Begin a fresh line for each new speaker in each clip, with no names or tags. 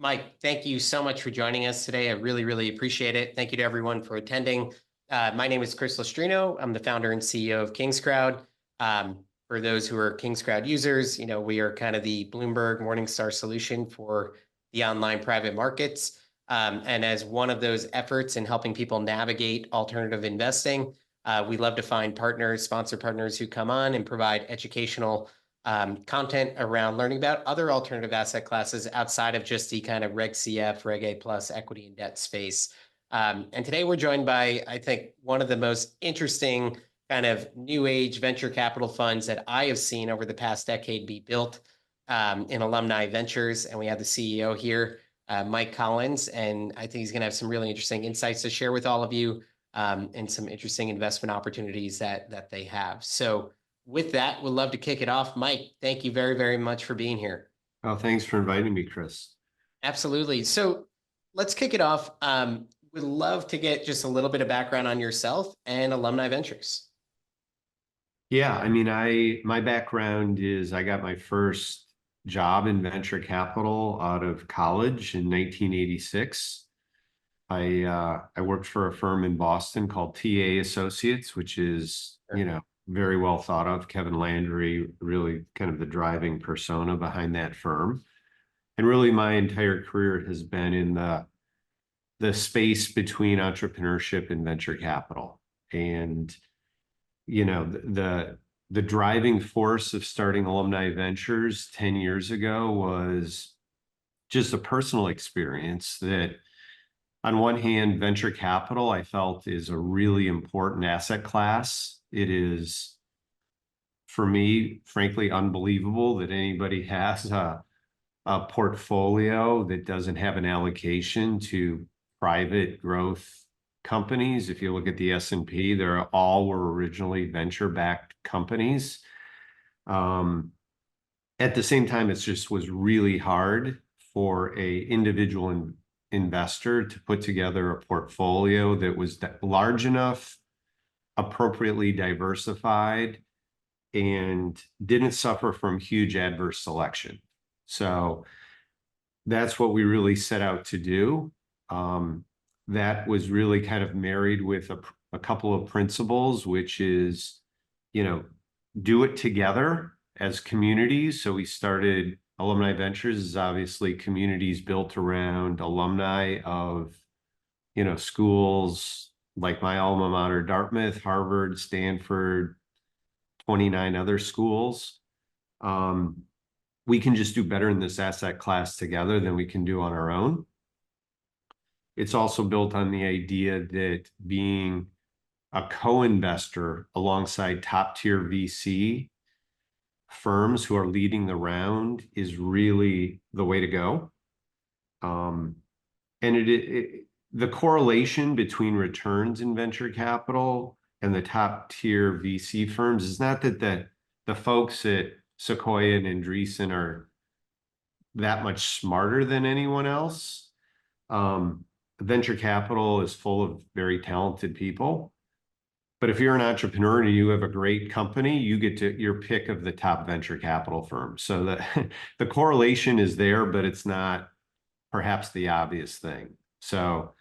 Mike, thank you so much for joining us today. I really, really appreciate it. Thank you to everyone for attending. My name is Chris Lustrino. I'm the founder and CEO of KingsCrowd. For those who are KingsCrowd users, we are kind of the Bloomberg Morningstar solution for the online private markets. And as one of those efforts in helping people navigate alternative investing, we love to find partners, sponsor partners who come on and provide educational content around learning about other alternative asset classes outside of just the kind of Reg CF, Reg A plus equity and debt space. And today we're joined by, I think, one of the most interesting kind of new age venture capital funds that I have seen over the past decade be built in Alumni Ventures. And we have the CEO here, Mike Collins, and I think he's going to have some really interesting insights to share with all of you and some interesting investment opportunities that they have. So with that, we'd love to kick it off. Mike, thank you very, very much for being here.
Oh, thanks for inviting me, Chris.
Absolutely. So let's kick it off. We'd love to get just a little bit of background on yourself and Alumni Ventures.
Yeah, I mean, my background is I got my first job in venture capital out of college in 1986. I worked for a firm in Boston called TA Associates, which is, very well thought of. Kevin Landry, really kind of the driving persona behind that firm. And really my entire career has been in the space between entrepreneurship and venture capital. And, the driving force of starting Alumni Ventures 10 years ago was just a personal experience that on one hand, venture capital, I felt is a really important asset class. It is, for me, frankly, unbelievable that anybody has a portfolio that doesn't have an allocation to private growth companies. If you look at the S&P, all were originally venture-backed companies. At the same time, it just was really hard for an individual investor to put together a portfolio that was large enough, appropriately diversified, and didn't suffer from huge adverse selection. So that's what we really set out to do. That was really kind of married with a couple of principles, which is, do it together as communities. So we started Alumni Ventures is obviously communities built around alumni of, schools like my alma mater, Dartmouth, Harvard, Stanford, 29 other schools. We can just do better in this asset class together than we can do on our own. It's also built on the idea that being a co-investor alongside top-tier VC firms who are leading the round is really the way to go. And the correlation between returns in venture capital and the top-tier VC firms is not that the folks at Sequoia and Andreessen are that much smarter than anyone else. Venture capital is full of very talented people. But if you're an entrepreneur and you have a great company, you get your pick of the top venture capital firm. So the correlation is there, but it's not perhaps the obvious thing. So,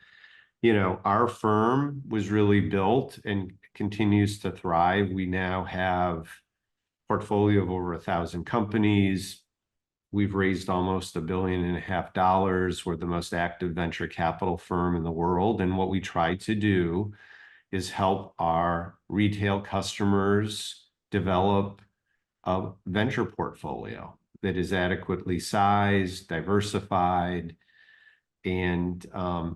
our firm was really built and continues to thrive. We now have a portfolio of over 1,000 companies. We've raised almost $1.5 billion. We're the most active venture capital firm in the world. And what we try to do is help our retail customers develop a venture portfolio that is adequately sized, diversified, and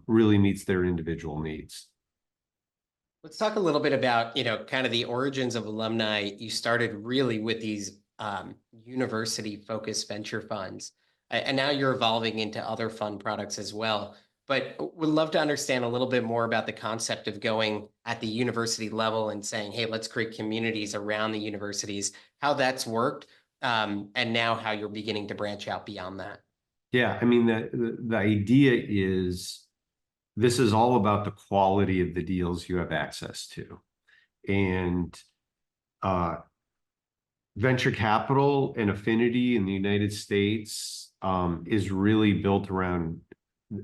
really meets their individual needs.
Let's talk a little bit about, kind of the origins of Alumni. You started really with these university-focused venture funds, and now you're evolving into other fund products as well. But we'd love to understand a little bit more about the concept of going at the university level and saying, hey, let's create communities around the universities, how that's worked, and now how you're beginning to branch out beyond that.
Yeah, I mean, the idea is this is all about the quality of the deals you have access to. And venture capital and affinity in the United States is really built around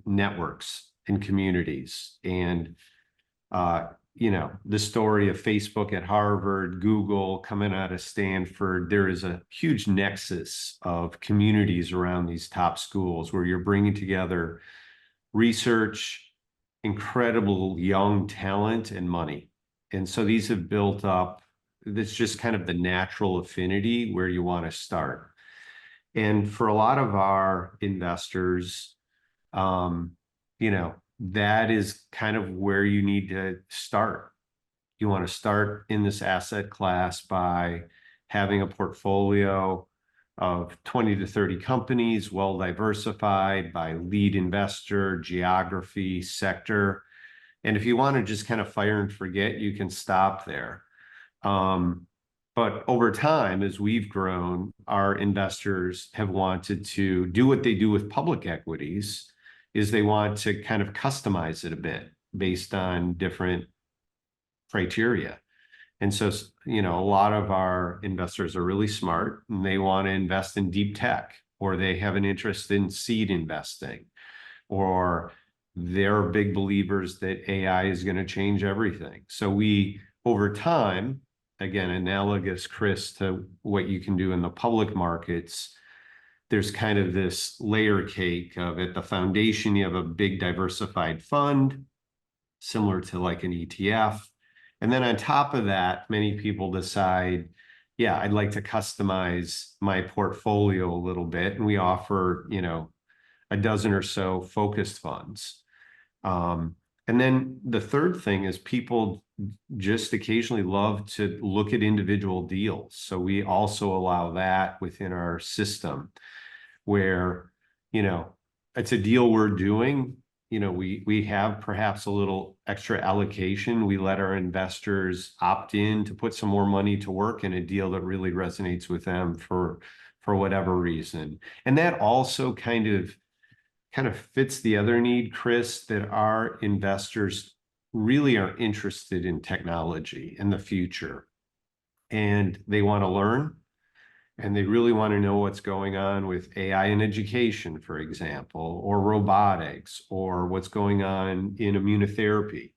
networks and communities. And, the story of Facebook at Harvard, Google coming out of Stanford, there is a huge nexus of communities around these top schools where you're bringing together research, incredible young talent, and money. And so these have built up, that's just kind of the natural affinity where you want to start. And for a lot of our investors, um, that is kind of where you need to start. You want to start in this asset class by having a portfolio of 20 to 30 companies, well diversified by lead investor, geography, sector. And if you want to just kind of fire and forget, you can stop there. But over time, as we've grown, our investors have wanted to do what they do with public equities, is they want to kind of customize it a bit based on different criteria. And so, a lot of our investors are really smart and they want to invest in deep tech, or they have an interest in seed investing, or they're big believers that AI is going to change everything. So we, over time, again, analogous, Chris, to what you can do in the public markets, there's kind of this layer cake of at the foundation, you have a big diversified fund, similar to like an ETF. And then on top of that, many people decide, yeah, I'd like to customize my portfolio a little bit. And we offer, a dozen or so focused funds. And then the third thing is people just occasionally love to look at individual deals. So we also allow that within our system where, it's a deal we're doing. We have perhaps a little extra allocation. We let our investors opt in to put some more money to work in a deal that really resonates with them for whatever reason. And that also kind of fits the other need, Chris, that our investors really are interested in technology and the future. And they want to learn, and they really want to know what's going on with AI in education, for example, or robotics, or what's going on in immunotherapy.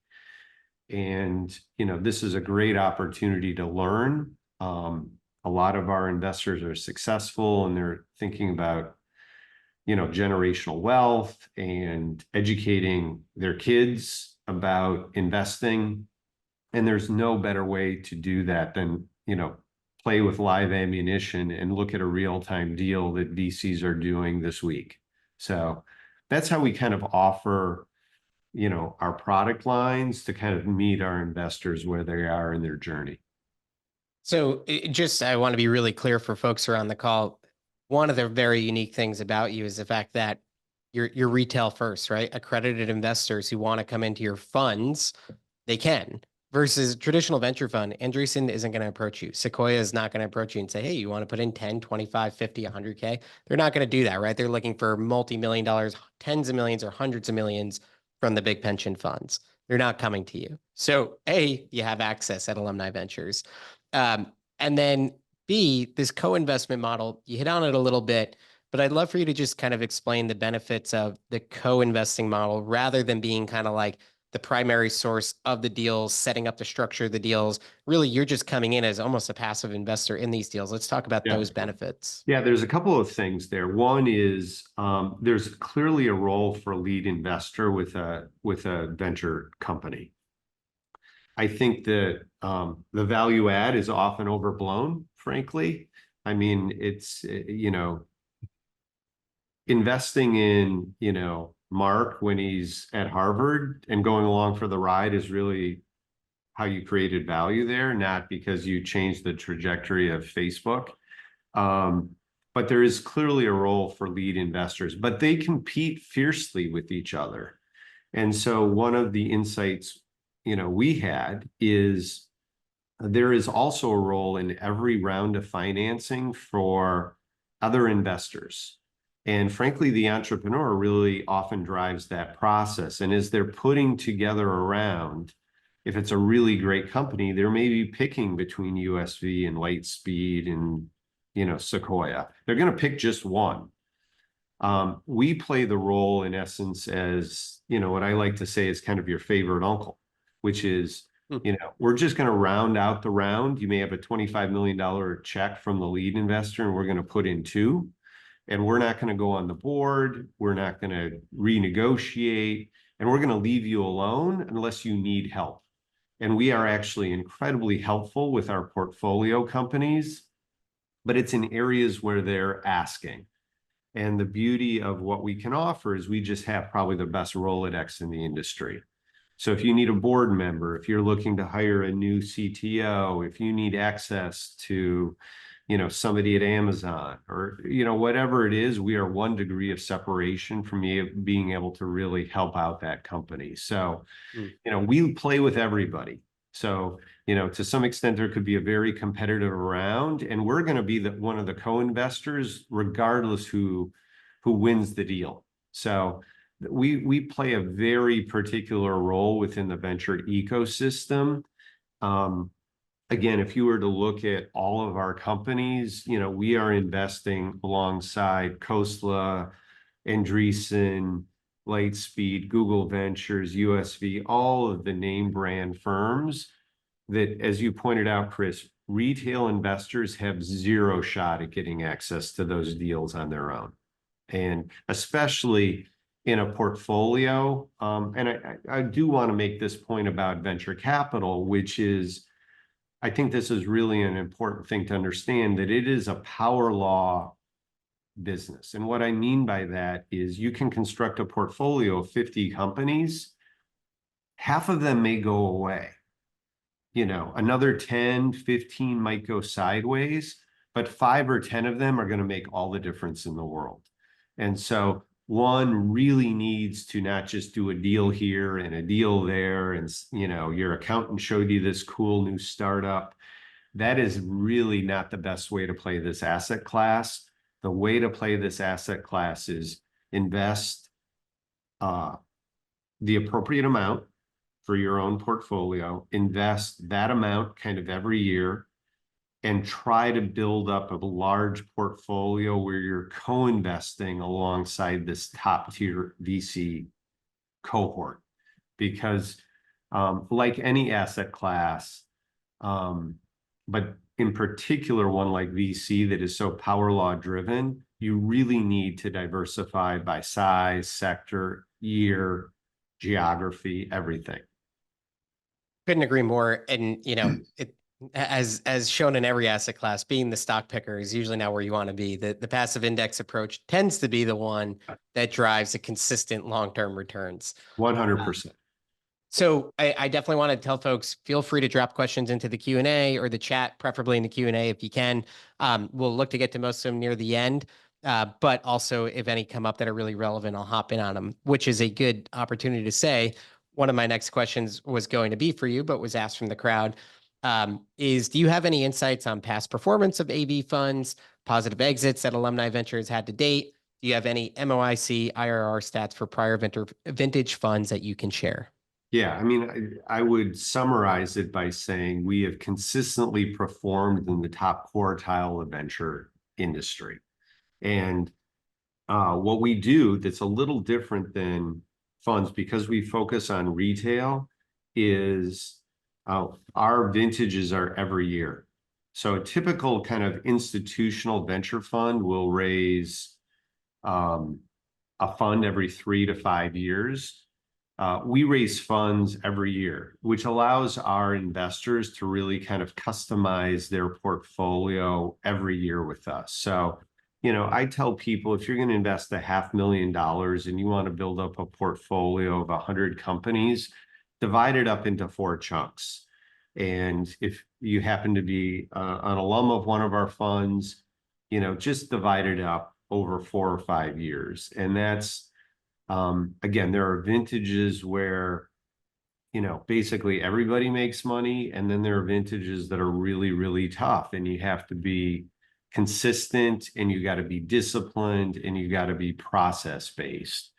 And, this is a great opportunity to learn. A lot of our investors are successful and they're thinking about generational wealth and educating their kids about investing. And there's no better way to do that than, play with live ammunition and look at a real-time deal that VCs are doing this week. So that's how we kind of offer, our product lines to kind of meet our investors where they are in their journey.
So I want to be really clear for folks who are on the call. One of the very unique things about you is the fact that you're retail first, right? Accredited investors who want to come into your funds, they can. Versus traditional venture fund, Andreessen isn't going to approach you. Sequoia is not going to approach you and say, hey, you want to put in 10, 25, 50, 100K? They're not going to do that, right? They're looking for multi-million dollars, tens of millions or hundreds of millions from the big pension funds. They're not coming to you. So A, you have access at Alumni Ventures. And then B, this co-investment model, you hit on it a little bit, but I'd love for you to just kind of explain the benefits of the co-investing model rather than being kind of like the primary source of the deals, setting up the structure of the deals. Really, you're just coming in as almost a passive investor in these deals. Let's talk about those benefits.
Yeah, there's a couple of things there. One is there's clearly a role for a lead investor with a venture company. I think that the value add is often overblown, frankly. I mean, it's, investing in, Mark when he's at Harvard and going along for the ride is really how you created value there, not because you changed the trajectory of Facebook. But there is clearly a role for lead investors, but they compete fiercely with each other. And so one of the insights, we had is there is also a role in every round of financing for other investors. And frankly, the entrepreneur really often drives that process. And as they're putting together a round, if it's a really great company, they're maybe picking between USV and Lightspeed and, Sequoia. They're going to pick just one. We play the role in essence as, what I like to say is kind of your favorite uncle, which is, we're just going to round out the round. You may have a $25 million check from the lead investor, and we're going to put in two, and we're not going to go on the board. We're not going to renegotiate, and we're going to leave you alone unless you need help. And we are actually incredibly helpful with our portfolio companies, but it's in areas where they're asking. And the beauty of what we can offer is we just have probably the best Rolodex in the industry. So if you need a board member, if you're looking to hire a new CTO, if you need access to, somebody at Amazon or, whatever it is, we are one degree of separation from being able to really help out that company. So, we play with everybody. So, to some extent, there could be a very competitive round, and we're going to be one of the co-investors, regardless who wins the deal. So we play a very particular role within the venture ecosystem. Again, if you were to look at all of our companies, we are investing alongside Khosla, Andreessen, Lightspeed, Google Ventures, USV, all of the name brand firms that, as you pointed out, Chris, retail investors have zero shot at getting access to those deals on their own. And especially in a portfolio, and I do want to make this point about venture capital, which is, I think this is really an important thing to understand, that it is a power law business. And what I mean by that is you can construct a portfolio of 50 companies. Half of them may go away. Another 10, 15 might go sideways, but 5 or 10 of them are going to make all the difference in the world. And so one really needs to not just do a deal here and a deal there, and your accountant showed you this cool new startup. That is really not the best way to play this asset class. The way to play this asset class is invest the appropriate amount for your own portfolio, invest that amount kind of every year, and try to build up a large portfolio where you're co-investing alongside this top tier VC cohort. Because like any asset class, but in particular one like VC that is so power law driven, you really need to diversify by size, sector, year, geography, everything.
Couldn't agree more. And, as shown in every asset class, being the stock picker is usually not where you want to be. The passive index approach tends to be the one that drives a consistent long-term returns.
100%.
So I definitely want to tell folks, feel free to drop questions into the Q&A or the chat, preferably in the Q&A if you can. We'll look to get to most of them near the end. But also, if any come up that are really relevant, I'll hop in on them, which is a good opportunity to say, one of my next questions was going to be for you, but was asked from the crowd, is do you have any insights on past performance of AV funds, positive exits that Alumni Ventures had to date? Do you have any MOIC, IRR stats for prior vintage funds that you can share?
Yeah, I mean, I would summarize it by saying we have consistently performed in the top quartile of venture industry. And what we do that's a little different than funds, because we focus on retail, is our vintages are every year. So a typical kind of institutional venture fund will raise a fund every 3 to 5 years. We raise funds every year, which allows our investors to really kind of customize their portfolio every year with us. So, I tell people, if you're going to invest $500,000 and you want to build up a portfolio of 100 companies, divide it up into 4 chunks. And if you happen to be an alum of one of our funds, just divide it up over 4 or 5 years. And that's, again, there are vintages where, basically everybody makes money. And then there are vintages that are really, really tough, and you have to be consistent, and you got to be disciplined, and you got to be process based.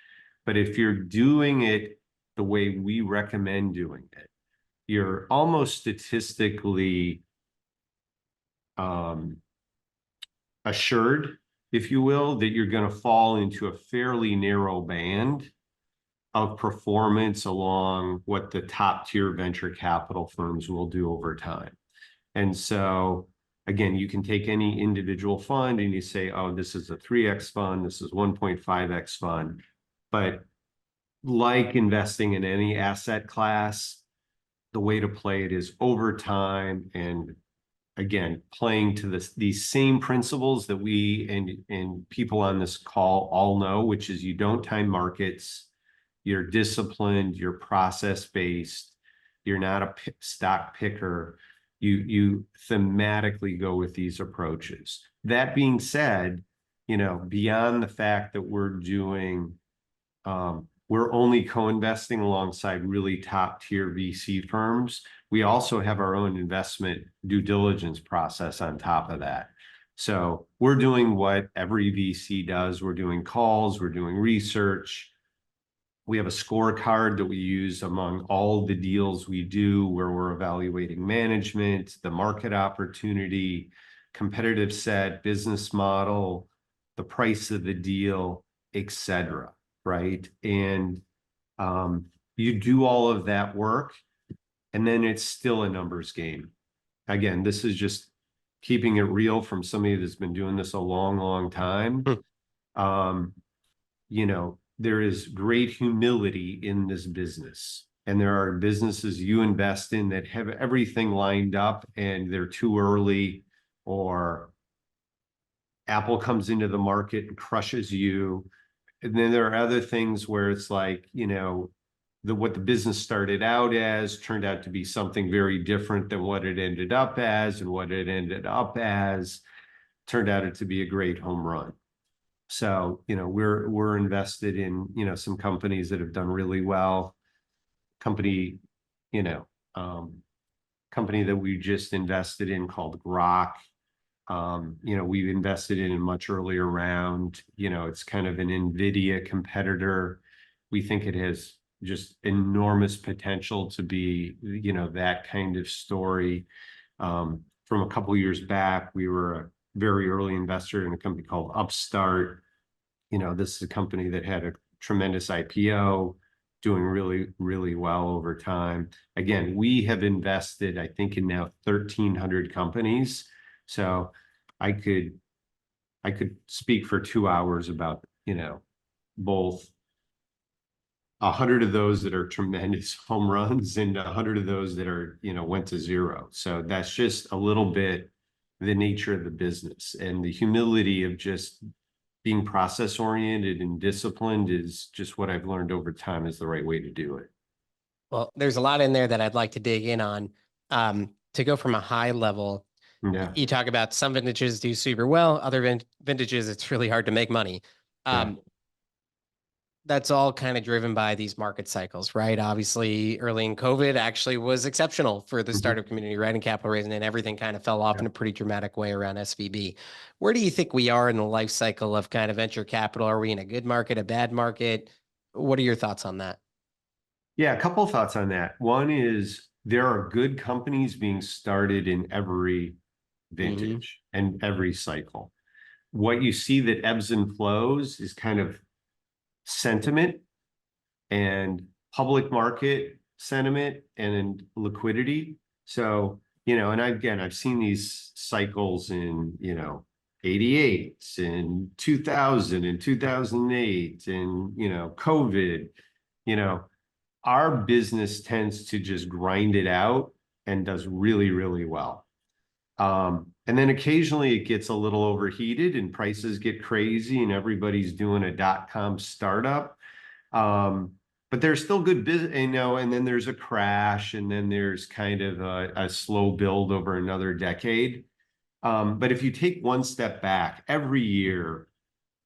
But if you're doing it the way we recommend doing it, you're almost statistically assured if you will, that you're going to fall into a fairly narrow band of performance along what the top tier venture capital firms will do over time. And so, again, you can take any individual fund and you say, oh, this is a 3x fund, this is 1.5x fund. But like investing in any asset class, the way to play it is over time, and again, playing to these same principles that we and people on this call all know, which is you don't time markets, you're disciplined, you're process-based, you're not a stock picker. You thematically go with these approaches. That being said, beyond the fact that we're only co-investing alongside really top tier VC firms, we also have our own investment due diligence process on top of that. So we're doing what every VC does. We're doing calls, we're doing research. We have a scorecard that we use among all the deals we do, where we're evaluating management, the market opportunity, competitive set, business model, the price of the deal, etc. Right? And you do all of that work, and then it's still a numbers game. Again, this is just keeping it real from somebody that's been doing this a long, long time. There is great humility in this business. And there are businesses you invest in that have everything lined up and they're too early, or Apple comes into the market and crushes you. And then there are other things where it's like, what the business started out as turned out to be something very different than what it ended up as, and what it ended up as turned out to be a great home run. So, we're invested in, some companies that have done really well. Company that we just invested in called Grok. We've invested in a much earlier round. It's kind of an NVIDIA competitor. We think it has just enormous potential to be, that kind of story. From a couple of years back, we were a very early investor in a company called Upstart. This is a company that had a tremendous IPO, doing really, really well over time. Again, we have invested, I think, in now 1,300 companies. So I could speak for 2 hours about, both 100 of those that are tremendous home runs and 100 of those that are, went to zero. So that's just a little bit the nature of the business, and the humility of just being process oriented and disciplined is just what I've learned over time is the right way to do it.
Well, there's a lot in there that I'd like to dig in on. To go from a high level,
Yeah.
you talk about some vintages do super well, other vintages, it's really hard to make money. That's all kind of driven by these market cycles, right? Obviously, early in COVID actually was exceptional for the startup community, right? And capital raising, and everything kind of fell off in a pretty dramatic way around SVB. Where do you think we are in the life cycle of kind of venture capital? Are we in a good market, a bad market? What are your thoughts on that?
Yeah, a couple of thoughts on that. One is there are good companies being started in every vintage and every cycle. What you see that ebbs and flows is kind of sentiment and public market sentiment and liquidity. So, and I've seen these cycles in, 88 and 2000 and 2008 and, COVID. Our business tends to just grind it out and does really, really well. And then occasionally it gets a little overheated and prices get crazy and everybody's doing a .com startup. But there's still good business, and then there's a crash, and then there's kind of a slow build over another decade. But if you take one step back, every year,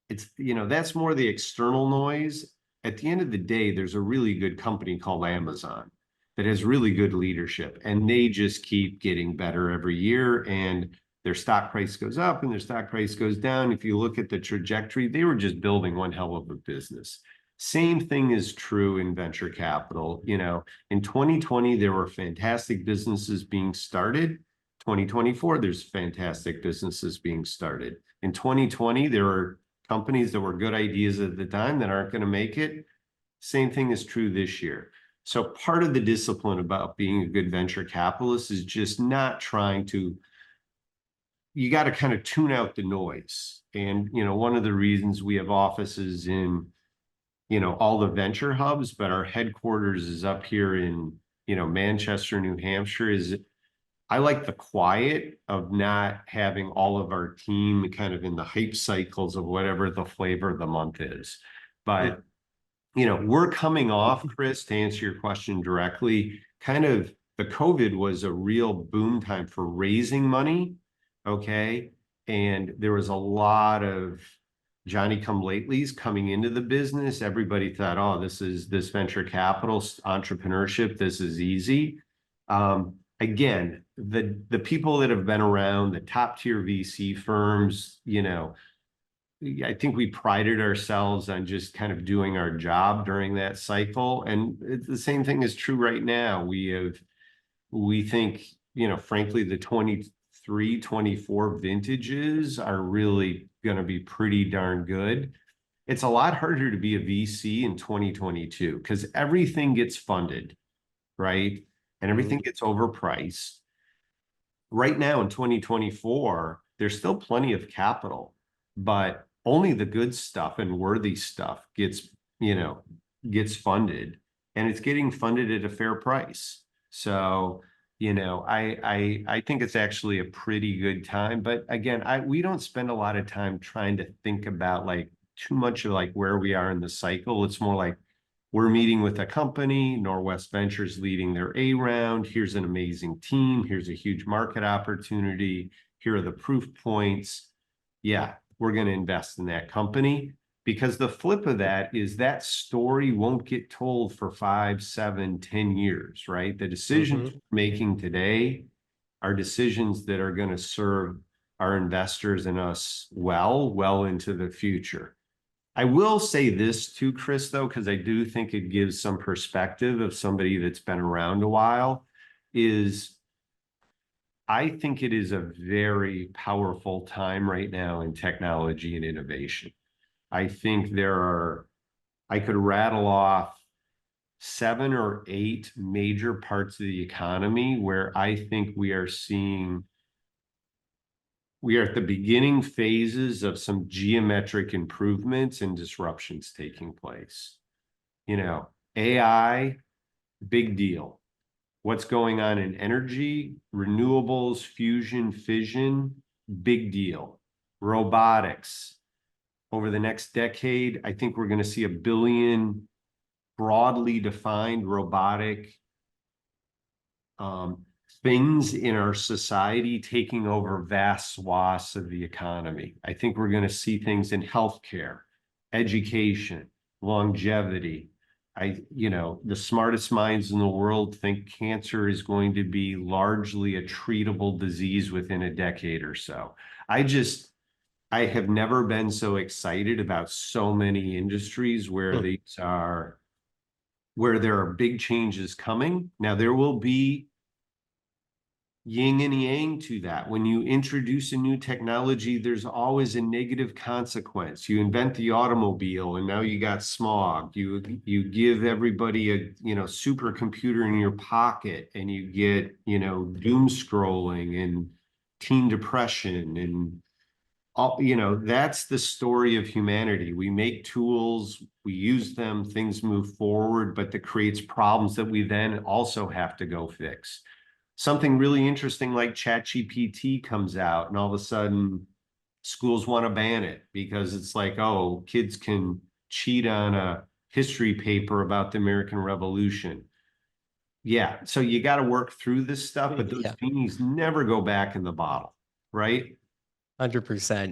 it's, that's more the external noise. At the end of the day, there's a really good company called Amazon that has really good leadership, and they just keep getting better every year, and their stock price goes up and their stock price goes down. If you look at the trajectory, they were just building one hell of a business. Same thing is true in venture capital. In 2020, there were fantastic businesses being started. 2024, there's fantastic businesses being started. In 2020, there were companies that were good ideas at the time that aren't going to make it. Same thing is true this year. So part of the discipline about being a good venture capitalist is just not trying to, you got to kind of tune out the noise. And, one of the reasons we have offices in, all the venture hubs, but our headquarters is up here in, Manchester, New Hampshire, is I like the quiet of not having all of our team kind of in the hype cycles of whatever the flavor of the month is. But, we're coming off, Chris, to answer your question directly, kind of the COVID was a real boom time for raising money. Okay. And there was a lot of Johnny come latelys coming into the business. Everybody thought, oh, this venture capital entrepreneurship, this is easy. Again, the people that have been around, the top tier VC firms, I think we prided ourselves on just kind of doing our job during that cycle. And the same thing is true right now. We think, frankly, the 23, 24 vintages are really going to be pretty darn good. It's a lot harder to be a VC in 2022 because everything gets funded, right? And everything gets overpriced. Right now in 2024, there's still plenty of capital, but only the good stuff and worthy stuff gets funded, and it's getting funded at a fair price. So, I think it's actually a pretty good time. But again, we don't spend a lot of time trying to think about like too much of like where we are in the cycle. It's more like we're meeting with a company, Norwest Ventures leading their A round. Here's an amazing team. Here's a huge market opportunity. Here are the proof points. Yeah, we're going to invest in that company, because the flip of that is that story won't get told for 5, 7, 10 years, right? The decisions we're making today are decisions that are going to serve our investors and us well into the future. I will say this too, Chris, though, because I do think it gives some perspective of somebody that's been around a while, is I think it is a very powerful time right now in technology and innovation. I think I could rattle off 7 or 8 major parts of the economy where I think we are at the beginning phases of some geometric improvements and disruptions taking place. AI, big deal. What's going on in energy, renewables, fusion, fission, big deal. Robotics. Over the next decade, I think we're going to see 1 billion broadly defined robotic things in our society taking over vast swaths of the economy. I think we're going to see things in healthcare, education, longevity. The smartest minds in the world think cancer is going to be largely a treatable disease within a decade or so. I have never been so excited about so many industries where there are big changes coming. Now, there will be yin and yang to that. When you introduce a new technology, there's always a negative consequence. You invent the automobile and now you got smog. You give everybody a supercomputer in your pocket and you get doom scrolling and teen depression and all. That's the story of humanity. We make tools, we use them, things move forward, but that creates problems that we then also have to go fix. Something really interesting like ChatGPT comes out and all of a sudden schools want to ban it because it's like, oh, kids can cheat on a history paper about the American Revolution. Yeah, so you got to work through this stuff, but those genies never go back in the bottle, right?
100%.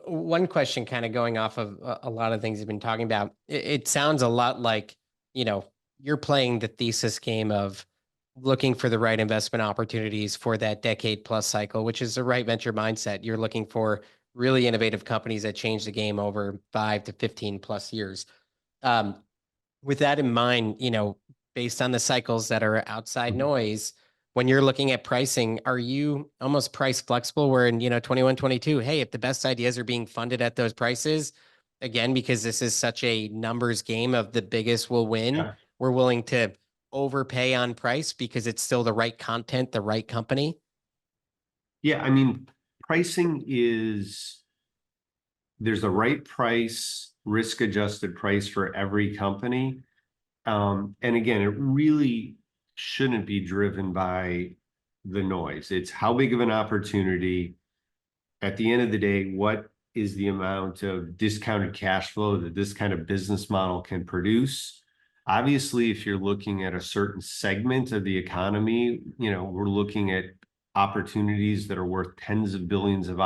One question kind of going off of a lot of things you've been talking about. It sounds a lot like, you're playing the thesis game of looking for the right investment opportunities for that decade plus cycle, which is the right venture mindset. You're looking for really innovative companies that change the game over 5 to 15 plus years. With that in mind, based on the cycles that are outside noise, when you're looking at pricing, are you almost price flexible where in, 21, 22, hey, if the best ideas are being funded at those prices, again, because this is such a numbers game of the biggest will win,
Yeah.
we're willing to overpay on price because it's still the right content, the right company?
Yeah, I mean, pricing is, there's a right price, risk adjusted price for every company. And again, it really shouldn't be driven by the noise. It's how big of an opportunity. At the end of the day, what is the amount of discounted cash flow that this kind of business model can produce? Obviously, if you're looking at a certain segment of the economy, we're looking at opportunities that are worth tens of billions of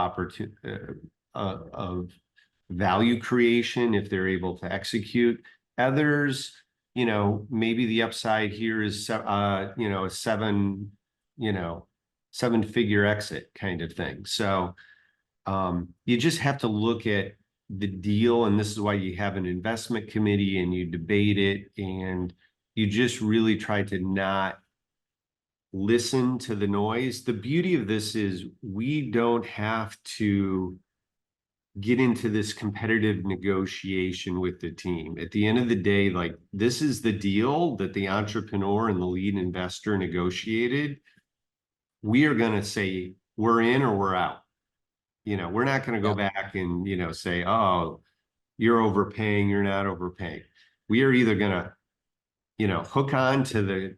value creation if they're able to execute. Others, maybe the upside here is a seven-figure exit kind of thing. So you just have to look at the deal, and this is why you have an investment committee and you debate it, and you just really try to not listen to the noise. The beauty of this is we don't have to get into this competitive negotiation with the team. At the end of the day, like, this is the deal that the entrepreneur and the lead investor negotiated. We are going to say we're in or we're out. We're not going to go back and, say, oh, you're overpaying, you're not overpaying. We are either going to, hook onto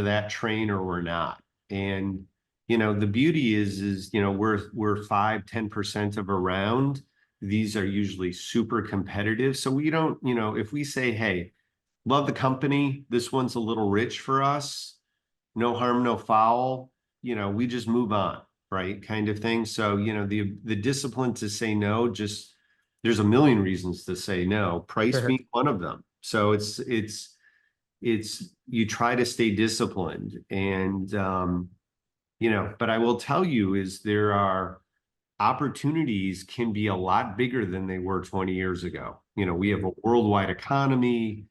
that train or we're not. And, the beauty is, we're 5-10% of a round. These are usually super competitive. So we don't, if we say, hey, love the company, this one's a little rich for us, no harm, no foul, we just move on, right? Kind of thing. So, the discipline to say no, just, there's a million reasons to say no, price
Sure.
being one of them. So it's you try to stay disciplined. And but I will tell you is there are opportunities can be a lot bigger than they were 20 years ago. We have a worldwide economy.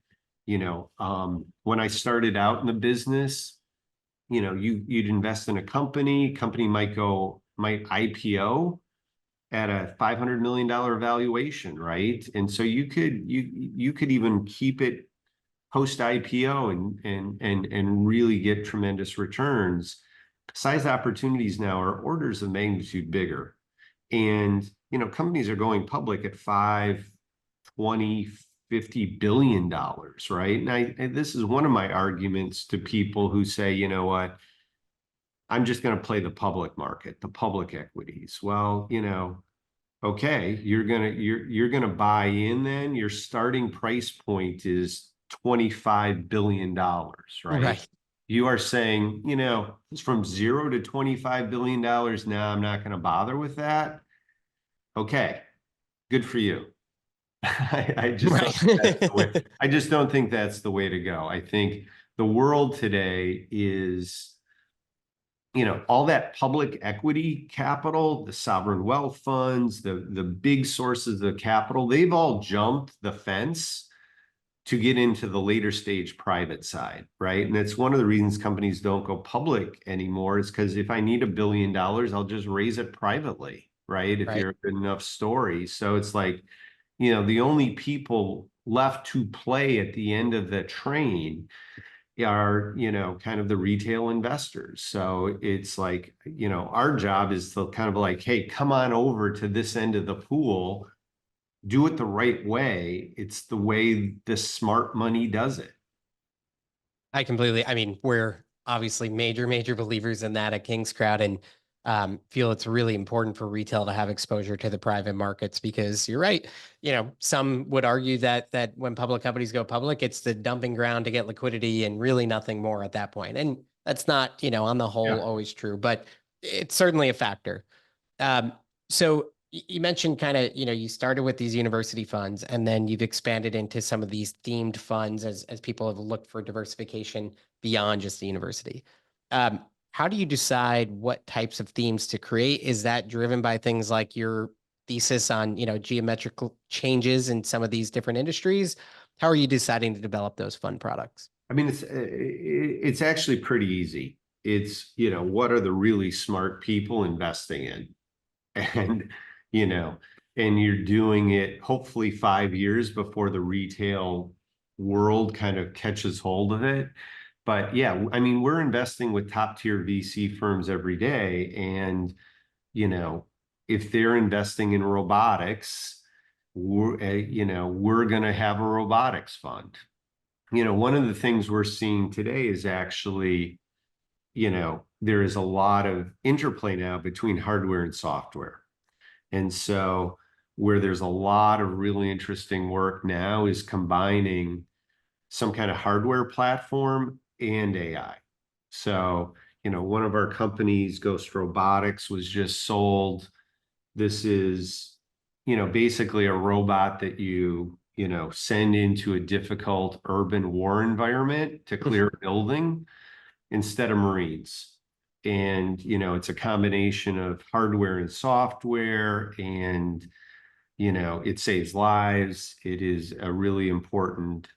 When I started out in the business, you'd invest in a company might IPO at a $500 million valuation, right? And so you could even keep it post IPO and really get tremendous returns. Size opportunities now are orders of magnitude bigger. And, companies are going public at 5, 20, $50 billion, right? And this is one of my arguments to people who say, you know what, I'm just going to play the public market, the public equities. Well, okay, you're gonna buy in then. Your starting price point is $25 billion, right?
Right.
You are saying, it's from 0 to $25 billion. Now I'm not going to bother with that. Okay, good for you. I just don't think that's the way.
Right.
I just don't think that's the way to go. I think the world today is, all that public equity capital, the sovereign wealth funds, the big sources of capital, they've all jumped the fence to get into the later stage private side, right? And it's one of the reasons companies don't go public anymore, is because if I need $1 billion, I'll just raise it privately, right? If
Right.
you're a good enough story. So it's like, the only people left to play at the end of the train are, kind of the retail investors. So it's like, our job is to kind of like, hey, come on over to this end of the pool, do it the right way. It's the way the smart money does it.
I mean, we're obviously major believers in that at KingsCrowd, and feel it's really important for retail to have exposure to the private markets because you're right. Some would argue that when public companies go public, it's the dumping ground to get liquidity and really nothing more at that point. And that's not, on the whole,
Yeah.
always true, but it's certainly a factor. Um, so you mentioned kind of, you started with these university funds and then you've expanded into some of these themed funds as people have looked for diversification beyond just the university. How do you decide what types of themes to create? Is that driven by things like your thesis on, geometrical changes in some of these different industries? How are you deciding to develop those fund products?
I mean, it's actually pretty easy. it's, what are the really smart people investing in? And, you know, and you're doing it hopefully 5 years before the retail world kind of catches hold of it. But yeah, I mean, we're investing with top tier VC firms every day. And, if they're investing in robotics, we're going to have a robotics fund. One of the things we're seeing today is actually, there is a lot of interplay now between hardware and software. And so where there's a lot of really interesting work now is combining some kind of hardware platform and AI. So, one of our companies, Ghost Robotics, was just sold. This is, basically a robot that send into a difficult urban war environment to clear a building instead of Marines. And, it's a combination of hardware and software, and, it saves lives. It is a really important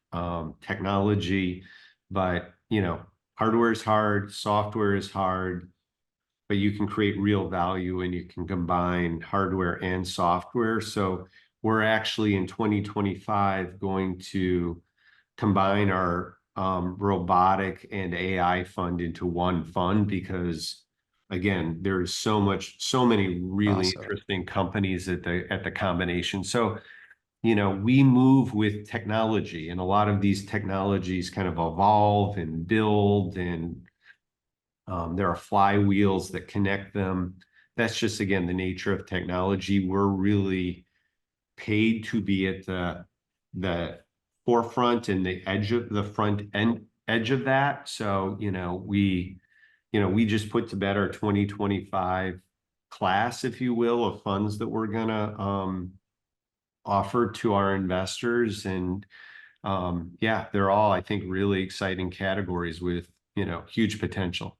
technology, but, hardware is hard, software is hard, but you can create real value and you can combine hardware and software. So we're actually in 2025 going to combine our robotic and AI fund into one fund, because again, there's so many really
Awesome.
interesting companies at the combination. So, we move with technology, and a lot of these technologies kind of evolve and build, and there are flywheels that connect them. That's just, again, the nature of technology. We're really paid to be at the forefront and the edge of the front end edge of that. So, we just put to bed our 2025 class, if you will, of funds that we're gonna offer to our investors. And yeah, they're all, I think, really exciting categories with, huge potential.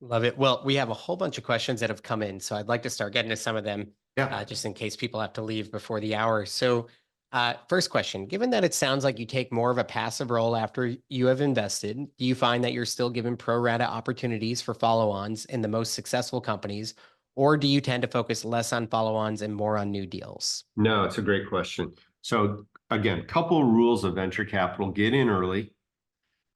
Love it. Well, we have a whole bunch of questions that have come in, so I'd like to start getting to some of them,
Yeah.
just in case people have to leave before the hour. So, first question, given that it sounds like you take more of a passive role after you have invested, do you find that you're still given pro rata opportunities for follow-ons in the most successful companies, or do you tend to focus less on follow-ons and more on new deals?
No, it's a great question. So again, couple rules of venture capital: get in early,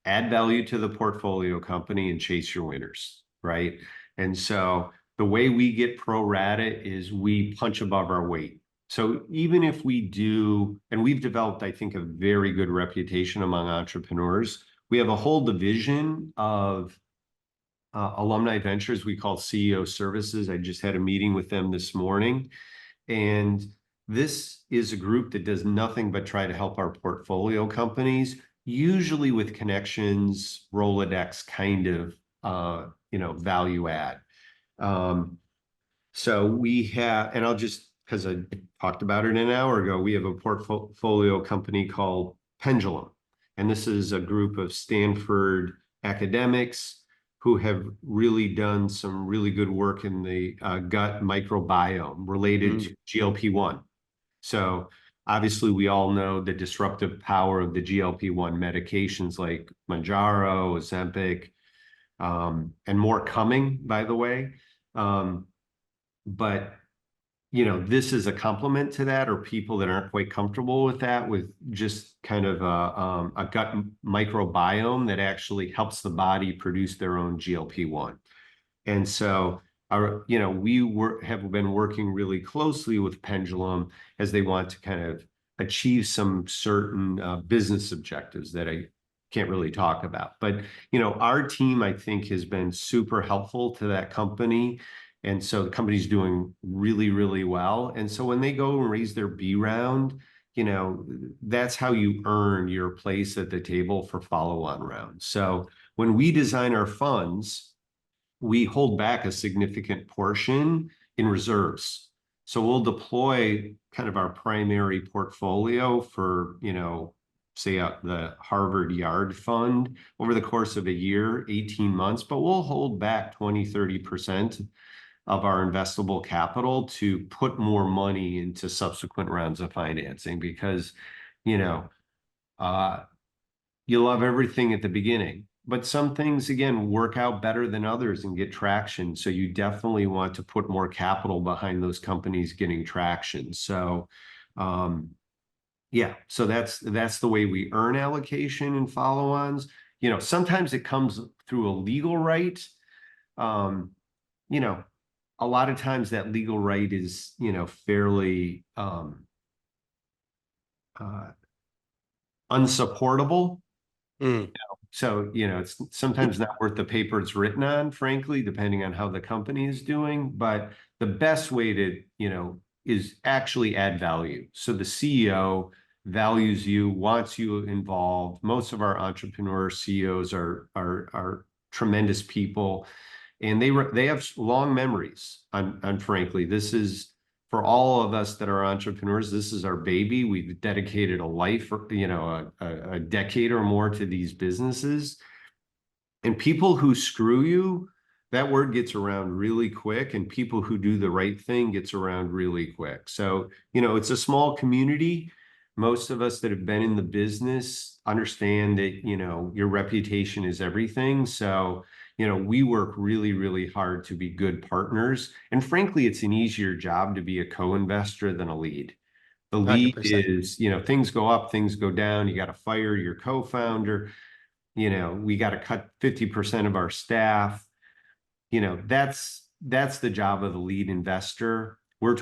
add value to the portfolio company, and chase your winners, right? And so the way we get pro rata is we punch above our weight. So even if we do, and we've developed, I think, a very good reputation among entrepreneurs, we have a whole division of Alumni Ventures we call CEO Services. I just had a meeting with them this morning. And this is a group that does nothing but try to help our portfolio companies, usually with connections, Rolodex kind of, value add. So we have, and I'll just, because I talked about it an hour ago, we have a portfolio company called Pendulum. And this is a group of Stanford academics who have really done some really good work in the gut microbiome related to GLP-1. So obviously we all know the disruptive power of the GLP-1 medications like Mounjaro, Ozempic, and more coming, by the way. But this is a complement to that, or people that aren't quite comfortable with that, with just kind of a gut microbiome that actually helps the body produce their own GLP-1. And so have been working really closely with Pendulum as they want to kind of achieve some certain business objectives that I can't really talk about. But, our team, I think, has been super helpful to that company. And so the company's doing really, really well. And so when they go and raise their B round, that's how you earn your place at the table for follow-on rounds. So when we design our funds, we hold back a significant portion in reserves. So we'll deploy kind of our primary portfolio for, say the Harvard Yard Fund over the course of a year, 18 months, but we'll hold back 20, 30% of our investable capital to put more money into subsequent rounds of financing, because, you love everything at the beginning, but some things, again, work out better than others and get traction. So you definitely want to put more capital behind those companies getting traction. So, yeah, so that's the way we earn allocation and follow-ons. Sometimes it comes through a legal right. Um, you know, a lot of times that legal right is, fairly unsupportable.
Mm,
So, it's sometimes not worth the paper it's written on, frankly, depending on how the company is doing. But the best way to, is actually add value. So the CEO values you, wants you involved. Most of our entrepreneur CEOs are tremendous people, and they have long memories. On frankly, this is for all of us that are entrepreneurs, this is our baby. We've dedicated a life, a decade or more to these businesses. And people who screw you, that word gets around really quick, and people who do the right thing gets around really quick. So, it's a small community. Most of us that have been in the business understand that, your reputation is everything. So, we work really, really hard to be good partners. And frankly, it's an easier job to be a co-investor than a lead. The lead
100%.
is, things go up, things go down. You got to fire your co-founder. We got to cut 50% of our staff. That's the job of the lead investor.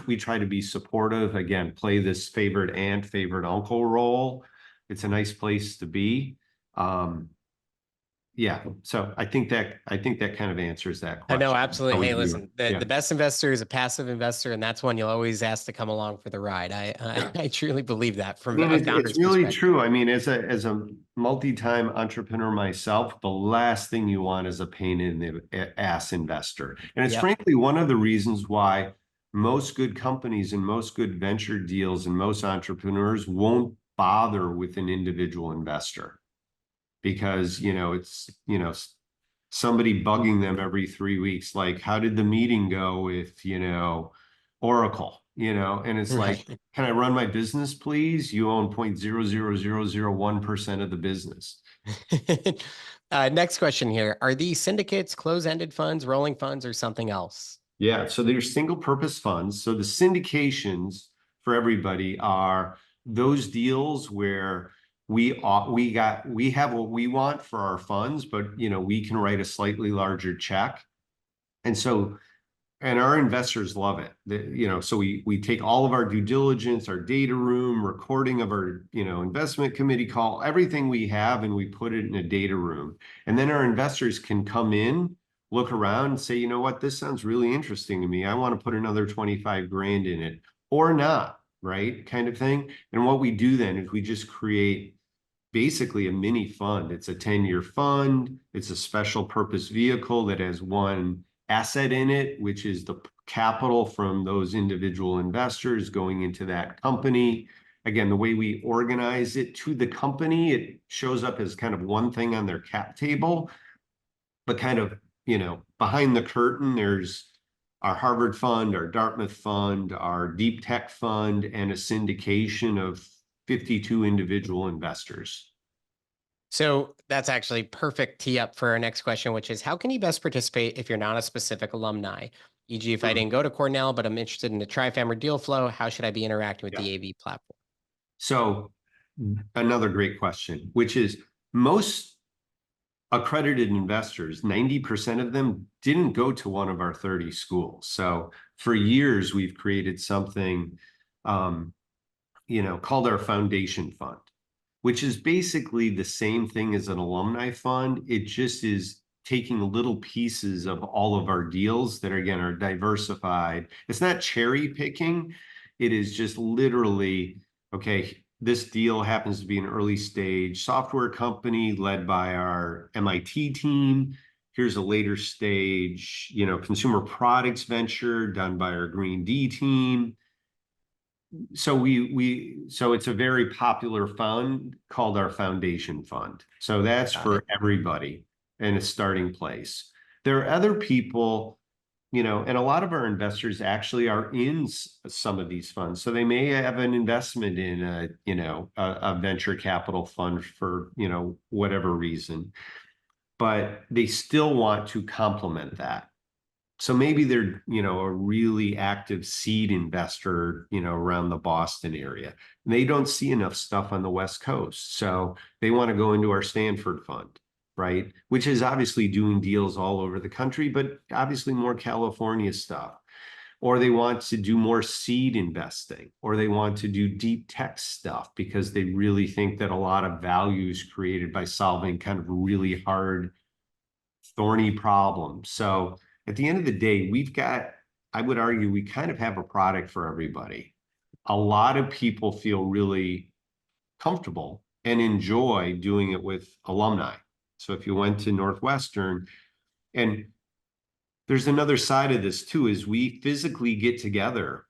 We try to be supportive, again, play this favorite aunt, favorite uncle role. It's a nice place to be. Yeah, so I think that kind of answers that
I know,
question. How
absolutely.
we
Hey,
do.
listen, the,
Yeah.
the best investor is a passive investor, and that's one you'll always ask to come along for the ride. I truly believe that
I
from
mean,
a
it's
founder's
really
perspective.
true. I mean, as a multi-time entrepreneur myself, the last thing you want is a pain in the ass investor. And it's
Yep.
frankly one of the reasons why most good companies and most good venture deals and most entrepreneurs won't bother with an individual investor because, it's, somebody bugging them every 3 weeks, like, how did the meeting go with, Oracle, and it's like,
Right.
can I run my business, please? You own 0.00001% of the business.
Next question here. Are these syndicates close-ended funds, rolling funds, or something else?
Yeah, so they're single purpose funds. So the syndications for everybody are those deals where we have what we want for our funds, but we can write a slightly larger check. And so and our investors love it. So we take all of our due diligence, our data room, recording of our, investment committee call, everything we have, and we put it in a data room. And then our investors can come in, look around, and say, you know what, this sounds really interesting to me. I want to put another 25 grand in it or not, right? Kind of thing. And what we do then is we just create basically a mini fund. It's a 10-year fund. It's a special purpose vehicle that has one asset in it, which is the capital from those individual investors going into that company. Again, the way we organize it to the company, it shows up as kind of one thing on their cap table, but kind of, behind the curtain, there's our Harvard fund, our Dartmouth fund, our deep tech fund, and a syndication of 52 individual investors.
So that's actually perfect tee up for our next question, which is how can you best participate if you're not a specific alumni? E.g., if I didn't go to Cornell, but I'm interested in the tri-fam or deal flow, how should I be interacting with
Yeah.
the AV platform?
So another great question, which is most accredited investors, 90% of them didn't go to one of our 30 schools. So for years, we've created something, called our foundation fund, which is basically the same thing as an alumni fund. It just is taking little pieces of all of our deals that again are diversified. It's not cherry picking. It is just literally, okay, this deal happens to be an early stage software company led by our MIT team. Here's a later stage, consumer products venture done by our Green D team. So it's a very popular fund called our foundation fund. So that's
Got
for
it.
everybody in a starting place. There are other people, and a lot of our investors actually are in some of these funds. So they may have an investment in a venture capital fund for, whatever reason. but they still want to complement that. So maybe they're, a really active seed investor, around the Boston area. And they don't see enough stuff on the West Coast. So they want to go into our Stanford fund, right? Which is obviously doing deals all over the country, but obviously more California stuff. Or they want to do more seed investing, or they want to do deep tech stuff because they really think that a lot of value is created by solving kind of really hard, thorny problems. So at the end of the day, I would argue, we kind of have a product for everybody. A lot of people feel really comfortable and enjoy doing it with alumni. So if you went to Northwestern, and there's another side of this too, is we physically get together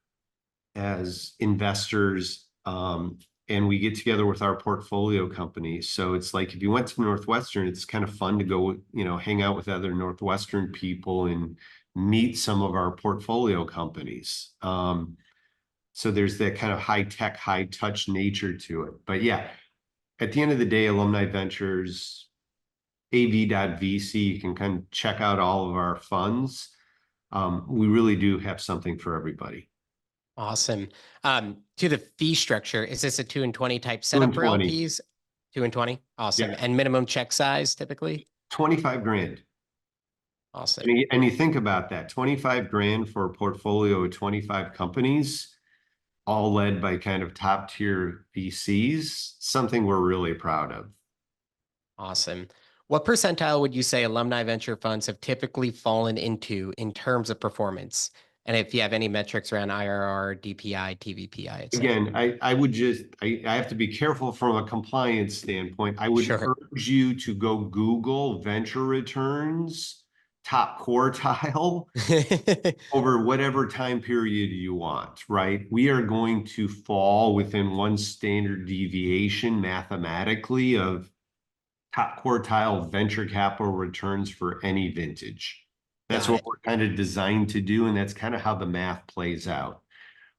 as investors, and we get together with our portfolio companies. So it's like, if you went to Northwestern, it's kind of fun to go, hang out with other Northwestern people and meet some of our portfolio companies. So there's that kind of high tech, high touch nature to it. But yeah, at the end of the day, Alumni Ventures, av.vc, you can kind of check out all of our funds. We really do have something for everybody.
Awesome. To the fee structure, is this a 2 and 20 type
2
setup
and
for
20.
LPs? 2 and 20. Awesome.
Yeah.
And minimum check size typically?
25 grand.
Awesome.
And you think about that, 25 grand for a portfolio of 25 companies, all led by kind of top tier VCs, something we're really proud of.
Awesome. What percentile would you say alumni venture funds have typically fallen into in terms of performance? And if you have any metrics around IRR, DPI, TVPI, et cetera.
Again, I have to be careful from a compliance standpoint. I would
Sure.
urge you to go Google venture returns, top quartile, over whatever time period you want, right? We are going to fall within one standard deviation mathematically of top quartile venture capital returns for any vintage. That's
Got
what
it.
we're kind of designed to do, and that's kind of how the math plays out.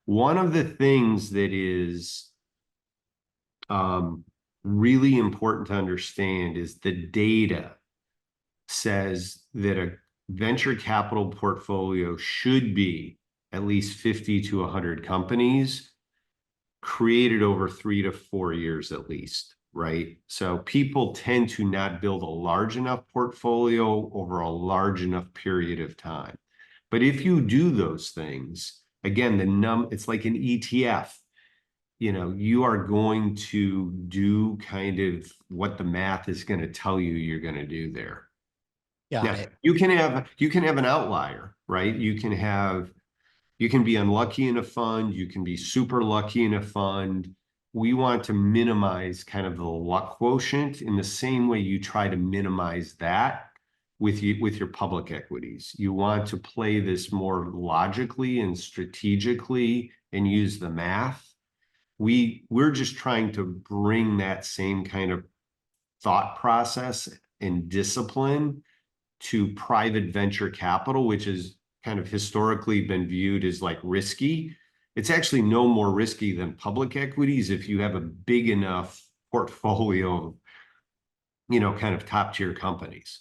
One of the things that is really important to understand is the data says that a venture capital portfolio should be at least 50 to 100 companies created over 3 to 4 years at least, right? So people tend to not build a large enough portfolio over a large enough period of time. But if you do those things, again, it's like an ETF. You are going to do kind of what the math is going to tell you you're going to do there.
Got
Now,
it.
you can have an outlier, right? You can be unlucky in a fund, you can be super lucky in a fund. We want to minimize kind of the luck quotient in the same way you try to minimize that with your public equities. You want to play this more logically and strategically and use the math. We're just trying to bring that same kind of thought process and discipline to private venture capital, which has kind of historically been viewed as like risky. It's actually no more risky than public equities if you have a big enough portfolio of, kind of top tier companies.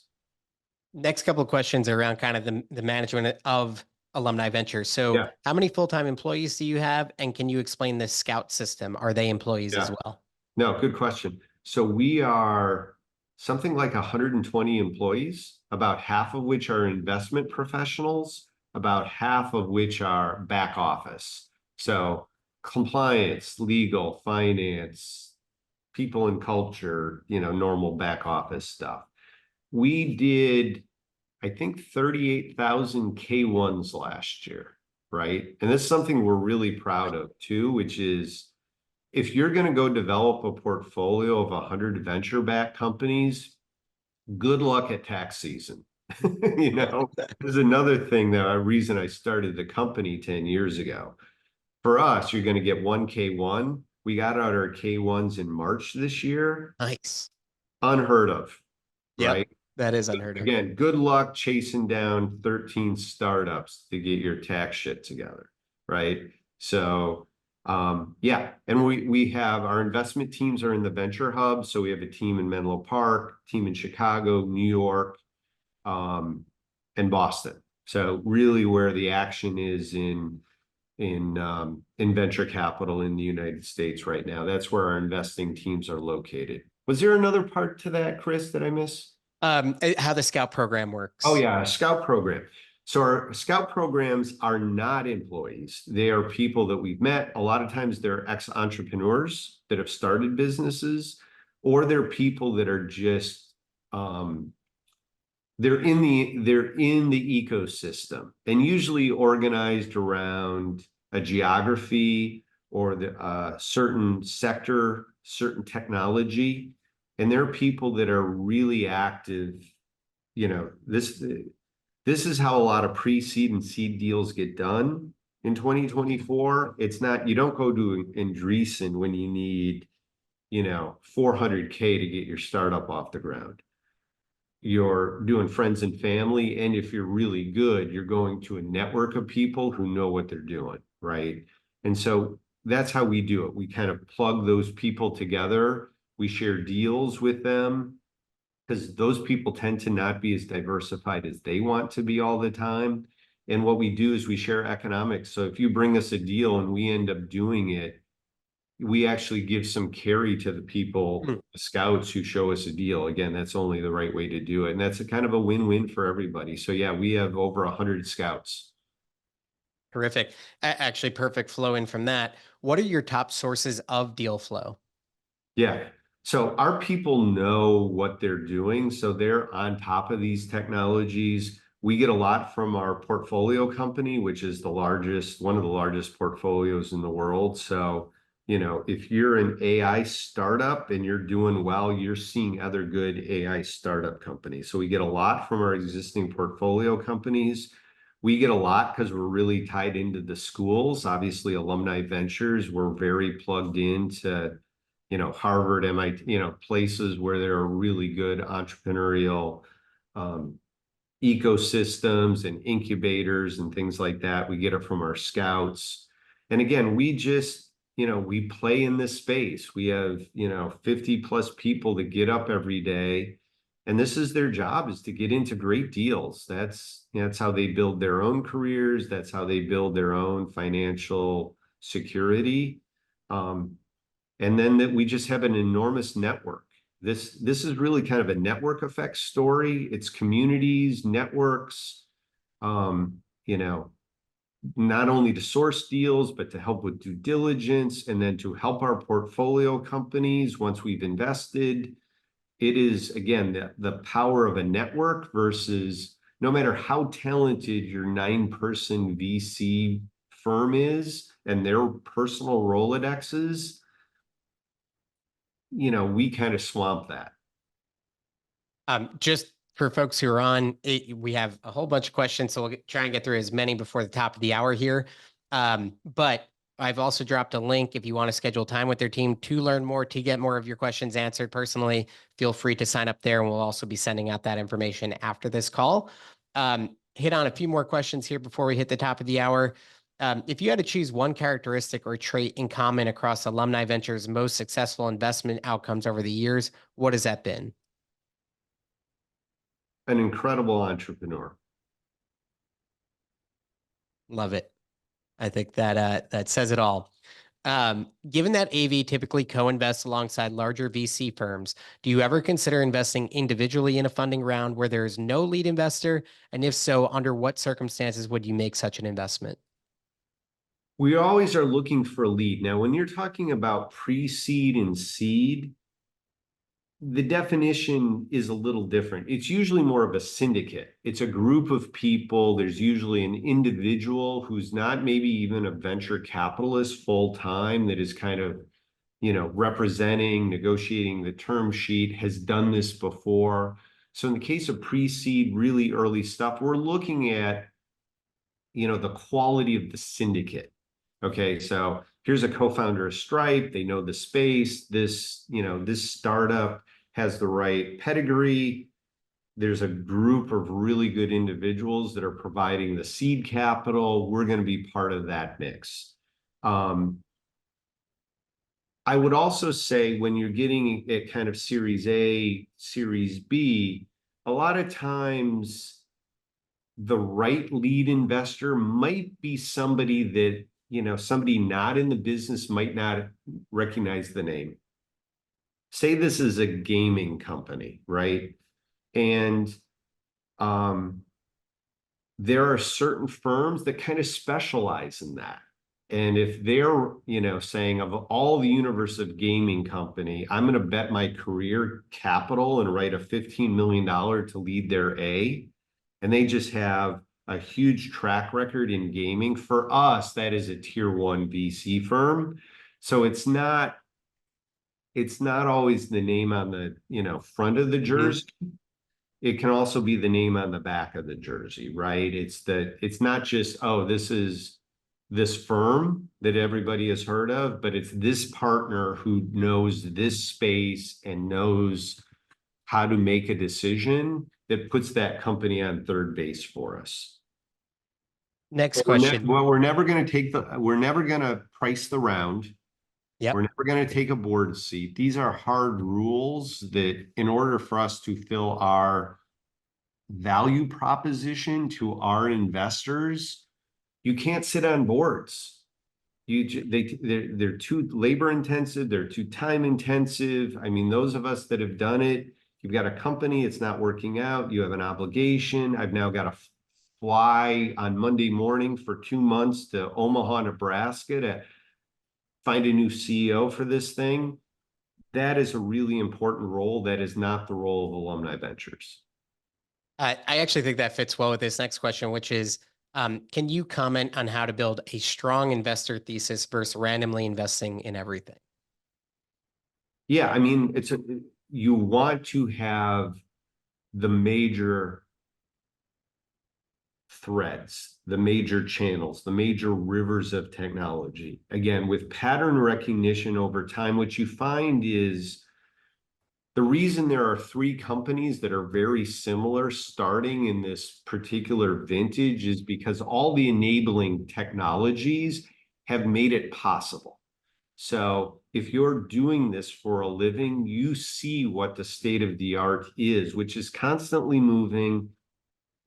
Next couple of questions around kind of the management of Alumni Ventures. So
Yeah.
how many full-time employees do you have? And can you explain the scout system? Are they employees as well?
No, good question. So we are something like 120 employees, about half of which are investment professionals, about half of which are back office. So compliance, legal, finance, people and culture, normal back office stuff. We did, I think, 38,000 K1s last year, right? And that's something we're really proud of too, which is, if you're going to go develop a portfolio of 100 venture-backed companies, good luck at tax season. There's another thing, that a reason I started the company 10 years ago. For us, you're going to get one K1. We got out our K1s in March this year.
Nice.
Unheard of, right?
Yep, that is unheard of.
Again, good luck chasing down 13 startups to get your tax shit together, right? So Yeah, and we have our investment teams are in the venture hub. So we have a team in Menlo Park, team in Chicago, New York, and Boston. So really where the action is in venture capital in the United States right now. That's where our investing teams are located. Was there another part to that, Chris, that I missed?
How the Scout program
Oh
works.
yeah, a scout program. So our scout programs are not employees. They are people that we've met. A lot of times they're ex-entrepreneurs that have started businesses, or they're people that are just they're in the ecosystem and usually organized around a geography or the certain sector, certain technology. And they're people that are really active. This is how a lot of pre-seed and seed deals get done in 2024. It's not, you don't go to Andreessen when you need, 400K to get your startup off the ground. You're doing friends and family. And if you're really good, you're going to a network of people who know what they're doing, right? And so that's how we do it. We kind of plug those people together. We share deals with them because those people tend to not be as diversified as they want to be all the time. And what we do is we share economics. So if you bring us a deal and we end up doing it, we actually give some carry to the people,
Hmm.
the scouts who show us a deal. Again, that's only the right way to do it. And that's a kind of a win-win for everybody. So yeah, we have over 100 scouts.
Terrific. Actually, perfect flow in from that. What are your top sources of deal flow?
Yeah. So our people know what they're doing. So they're on top of these technologies. We get a lot from our portfolio company, which is one of the largest portfolios in the world. So, if you're an AI startup and you're doing well, you're seeing other good AI startup companies. So we get a lot from our existing portfolio companies. We get a lot because we're really tied into the schools. Obviously, Alumni Ventures, we're very plugged into Harvard, MIT, places where there are really good entrepreneurial um, ecosystems and incubators and things like that. We get it from our scouts. And again, we just, we play in this space. We have, 50 plus people that get up every day. And this is their job, is to get into great deals. That's how they build their own careers. That's how they build their own financial security. Um, and then that we just have an enormous network. This is really kind of a network effect story. It's communities, networks, um, you know, not only to source deals, but to help with due diligence and then to help our portfolio companies once we've invested. It is, again, the power of a network versus no matter how talented your 9-person VC firm is and their personal Rolodexes, we kind of swamp that.
Just for folks who are on, we have a whole bunch of questions, so we'll try and get through as many before the top of the hour here. But I've also dropped a link if you want to schedule time with their team to learn more, to get more of your questions answered personally. Feel free to sign up there, and we'll also be sending out that information after this call. Hit on a few more questions here before we hit the top of the hour. If you had to choose one characteristic or trait in common across Alumni Ventures' most successful investment outcomes over the years, what has that been?
An incredible entrepreneur.
Love it. I think that says it all. Given that AV typically co-invests alongside larger VC firms, do you ever consider investing individually in a funding round where there is no lead investor? And if so, under what circumstances would you make such an investment?
We always are looking for a lead. Now, when you're talking about pre-seed and seed, the definition is a little different. It's usually more of a syndicate. It's a group of people. There's usually an individual who's not maybe even a venture capitalist full time that is kind of, representing, negotiating the term sheet, has done this before. So in the case of pre-seed, really early stuff, we're looking at, the quality of the syndicate. Okay, so here's a co-founder of Stripe. They know the space. This startup has the right pedigree. There's a group of really good individuals that are providing the seed capital. We're going to be part of that mix. I would also say when you're getting at kind of Series A, Series B, a lot of times the right lead investor might be somebody that, somebody not in the business might not recognize the name. Say this is a gaming company, right? And there are certain firms that kind of specialize in that. And if they're, saying of all the universe of gaming company, I'm going to bet my career capital and write a $15 million to lead their A, and they just have a huge track record in gaming. For us, that is a tier one VC firm. So it's not always the name on the, front of the jersey. It can also be the name on the back of the jersey, right? It's not just, oh, this is this firm that everybody has heard of, but it's this partner who knows this space and knows how to make a decision that puts that company on third base for us.
Next question.
We're never going to price the round.
Yep.
We're never going to take a board seat. These are hard rules that in order for us to fill our value proposition to our investors, you can't sit on boards. They're too labor intensive. They're too time intensive. I mean, those of us that have done it, you've got a company, it's not working out. You have an obligation. I've now got to fly on Monday morning for 2 months to Omaha, Nebraska to find a new CEO for this thing. That is a really important role. That is not the role of Alumni Ventures.
I actually think that fits well with this next question, which is, can you comment on how to build a strong investor thesis versus randomly investing in everything?
Yeah, I mean, you want to have the major threads, the major channels, the major rivers of technology. Again, with pattern recognition over time, what you find is the reason there are 3 companies that are very similar starting in this particular vintage is because all the enabling technologies have made it possible. So if you're doing this for a living, you see what the state of the art is, which is constantly moving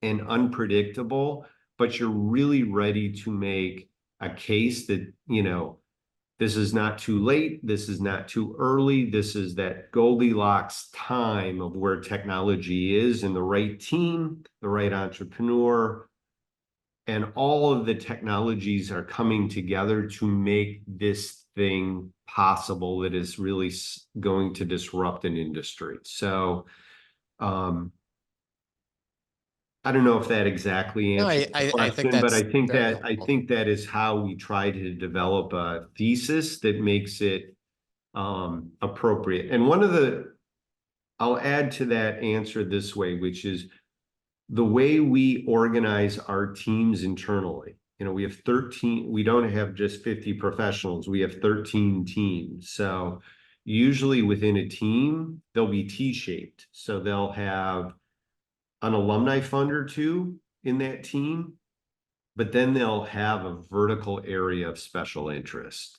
and unpredictable, but you're really ready to make a case that, this is not too late, this is not too early, this is that Goldilocks time of where technology is and the right team, the right entrepreneur, and all of the technologies are coming together to make this thing possible that is really going to disrupt an industry. So, I don't know if that exactly answers the question, but I think that is how we try to develop a thesis that makes it appropriate. And I'll add to that answer this way, which is the way we organize our teams internally. We have 13, we don't have just 50 professionals, we have 13 teams. So usually within a team, they'll be T-shaped. So they'll have an alumni fund or 2 in that team, but then they'll have a vertical area of special interest.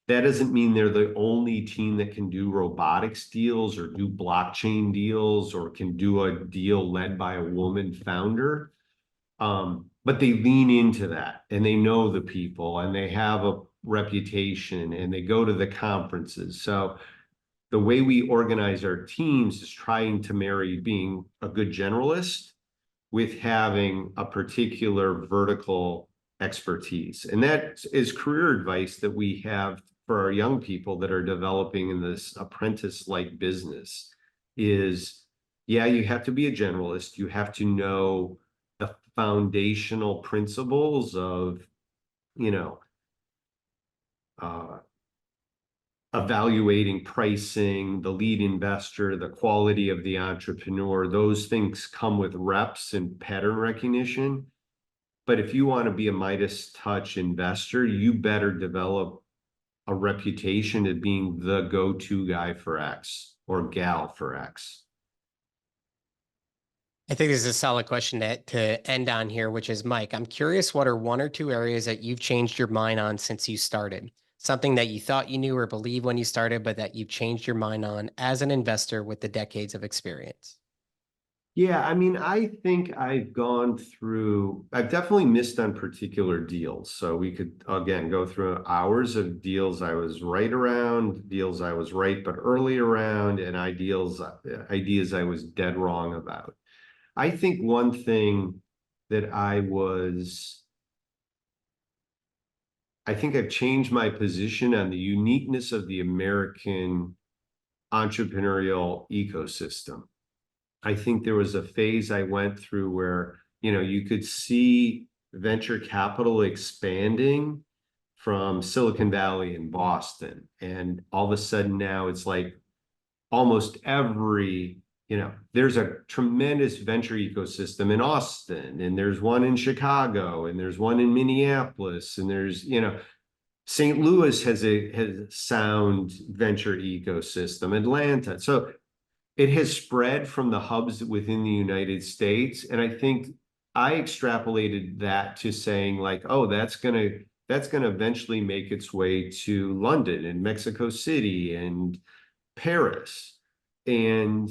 That doesn't mean they're the only team that can do robotics deals or do blockchain deals or can do a deal led by a woman founder. But they lean into that and they know the people and they have a reputation and they go to the conferences. So the way we organize our teams is trying to marry being a good generalist with having a particular vertical expertise. And that is career advice that we have for our young people that are developing in this apprentice-like business is, yeah, you have to be a generalist. You have to know the foundational principles of, evaluating pricing, the lead investor, the quality of the entrepreneur. Those things come with reps and pattern recognition. But if you want to be a Midas touch investor, you better develop a reputation of being the go-to guy for X or gal for X.
I think this is a solid question to end on here, which is, Mike, I'm curious, what are 1 or 2 areas that you've changed your mind on since you started? something that you thought you knew or believed when you started, but that you changed your mind on as an investor with the decades of experience?
Yeah, I mean, I think I've definitely missed on particular deals. So we could, again, go through hours of deals I was right around, deals I was right but early around, and ideas I was dead wrong about. I think one thing that I think I've changed my position on the uniqueness of the American entrepreneurial ecosystem. I think there was a phase I went through where, you could see venture capital expanding from Silicon Valley and Boston. And all of a sudden now it's like almost there's a tremendous venture ecosystem in Austin, and there's one in Chicago, and there's one in Minneapolis, and there's, St. Louis has a sound venture ecosystem, Atlanta. So it has spread from the hubs within the United States. And I think I extrapolated that to saying like, oh, that's gonna eventually make its way to London and Mexico City and Paris. And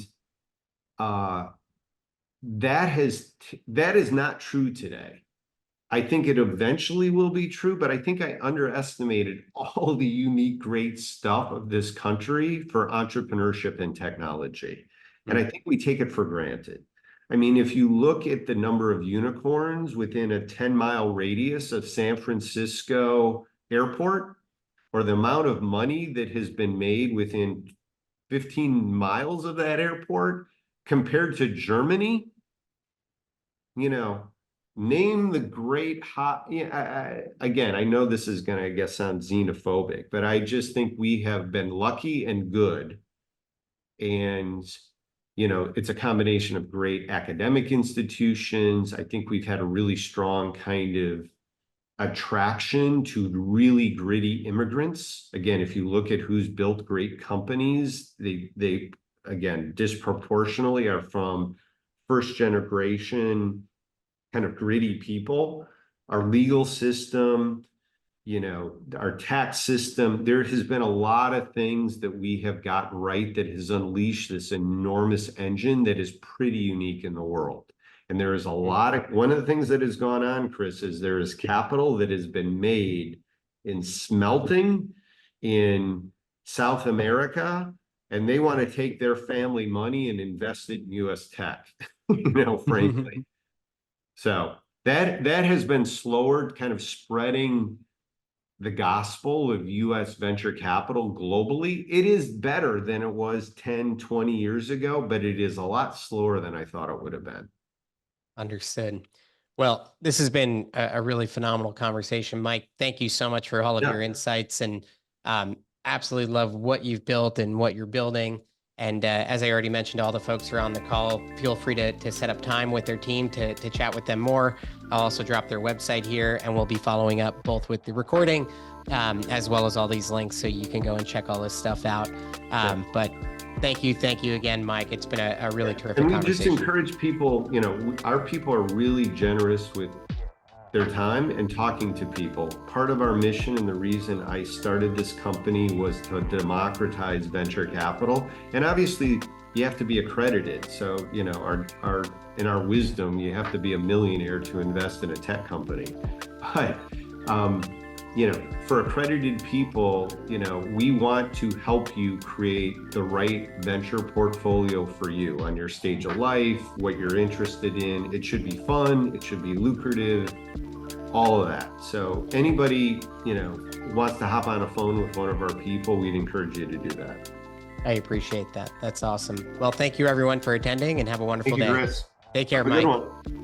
that is not true today. I think it eventually will be true, but I think I underestimated all the unique, great stuff of this country for entrepreneurship and technology. And I think we take it for granted. I mean, if you look at the number of unicorns within a 10-mile radius of San Francisco airport, or the amount of money that has been made within 15 miles of that airport compared to Germany, name the great again, I know this is going to, I guess, sound xenophobic, but I just think we have been lucky and good. And, it's a combination of great academic institutions. I think we've had a really strong kind of attraction to really gritty immigrants. Again, if you look at who's built great companies, they again, disproportionately are from first generation kind of gritty people. Our legal system, our tax system, there has been a lot of things that we have gotten right that has unleashed this enormous engine that is pretty unique in the world. And there is one of the things that has gone on, Chris, is there is capital that has been made in smelting in South America, and they want to take their family money and invest it in US tech, frankly. So that has been slower, kind of spreading the gospel of US venture capital globally. It is better than it was 10, 20 years ago, but it is a lot slower than I thought it would have been.
Understood. Well, this has been a really phenomenal conversation, Mike. Thank you so much for all of your insights, and absolutely love what you've built and what you're building. And as I already mentioned, all the folks who are on the call, feel free to set up time with their team to chat with them more. I'll also drop their website here, and we'll be following up both with the recording as well as all these links, so you can go and check all this stuff out. But thank you again, Mike. It's been a really terrific conversation. And we just
encourage people, our people are really generous with their time and talking to people. Part of our mission and the reason I started this company was to democratize venture capital. And obviously you have to be accredited. So, in our wisdom, you have to be a millionaire to invest in a tech company. But, for accredited people, we want to help you create the right venture portfolio for you on your stage of life, what you're interested in. It should be fun, it should be lucrative, all of that. So anybody, wants to hop on a phone with one of our people, we'd encourage you to do that.
I appreciate that. That's awesome. Well, thank you everyone for attending, and have a wonderful day.
Thank you, Chris.
Take care, Mike.
Have a good one.